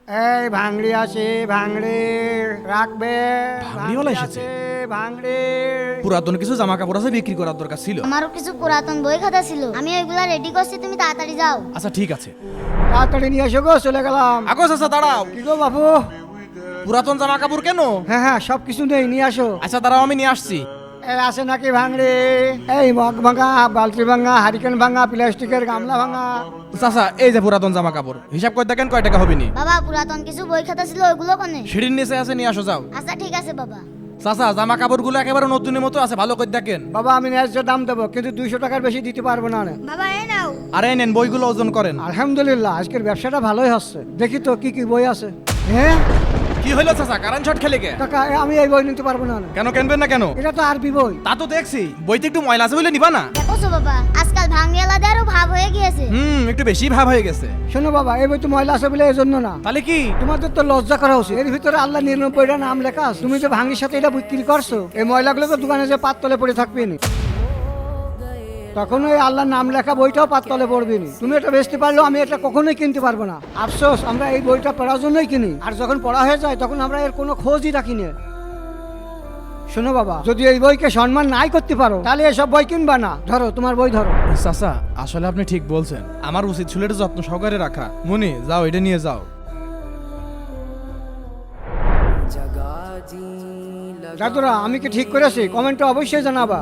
এই ভাঙড়ি আছে, ভাঙড়ি রাখবে। ভাঙড়িওয়ালা এসেছে? ভাঙড়ি পুরাতন কিছু জামা কাপড় আছে বিক্রি করার দরকার ছিল। আমারও কিছু পুরাতন বই খাতা ছিল, আমি ওইগুলা রেডি করছি, তুমি তাড়াতাড়ি যাও। আচ্ছা ঠিক আছে। তাড়াতাড়ি নিয়ে এসো গো, চলে গেলাম। আগো চাচা দাঁড়াও, কি গো বাবু? পুরাতন জামা কাপড় কেন? হ্যাঁ হ্যাঁ, সব কিছু নেই, নিয়ে আসো। আচ্ছা দাঁড়াও, আমি নিয়ে আসছি। এই আছে নাকি ভাঙড়ি? এই মগ ভাঙা, বালতি ভাঙা, হারিকেন ভাঙা, প্লাস্টিকের গামলা ভাঙা। চাচা এই যে পুরাতন জামা কাপড়, হিসাব করে দেখেন কয় টাকা হবে নি। বাবা পুরাতন কিছু বই খাতা ছিল, ওইগুলো কোনে? সিঁড়ির নিচে আছে, নিয়ে আসো যাও। আচ্ছা ঠিক আছে বাবা। চাচা জামা কাপড় গুলো একেবারে নতুনের মতো আছে, ভালো করে দেখেন। বাবা আমি ন্যায্য দাম দেবো, কিন্তু 200 টাকার বেশি দিতে পারবো না। বাবা এই নাও। আরে নেন বইগুলো ওজন করেন। আলহামদুলিল্লাহ, আজকের ব্যবসাটা ভালোই হচ্ছে। দেখি তো কি কি বই আছে। হ্যাঁ কি হইলো চাচা, কারেন্ট শর্ট খেলে কে? কাকা, আমি এই বই নিতে পারবো না। কেন কিনবেন না কেন? এটা তো আরবি বই। তা তো দেখছি, বইতে একটু ময়লা আছে বলে নিবা না? দেখো বাবা, আজকাল ভাঙিয়ালাদেরও ভাব হয়ে গিয়েছে। একটু বেশি ভাব হয়ে গেছে। শোনো বাবা, এই বই তো ময়লা আছে বলে এই জন্য না। তাহলে কি? তোমাদের তো লজ্জা করা উচিত। এর ভিতরে আল্লাহ 99টা নাম লেখা আছে। তুমি যে ভাঙির সাথে এটা বিক্রি করছো, এই ময়লাগুলো তো দোকানে যে পাততলে পড়ে থাকবে না। তখন ওই আল্লাহর নাম লেখা বইটাও পাততলে পড়বে না। তুমি এটা বেচতে পারলেও আমি এটা কখনোই কিনতে পারবো না। আফসোস, আমরা এই বইটা পড়ার জন্যই কিনি, আর যখন পড়া হয়ে যায় তখন আমরা এর কোনো খোঁজই রাখি না। শোনো বাবা, যদি এই বইকে সম্মান নাই করতে পারো তাহলে এসব বই কিনবা না। ধরো তোমার বই ধরো। চাচা আসলে আপনি ঠিক বলছেন, আমার উচিত ছিল এটা যত্ন সহকারে রাখা। মনি যাও, এটা নিয়ে যাও। দাদুরা, আমি কি ঠিক করেছি? কমেন্টে অবশ্যই জানাবা।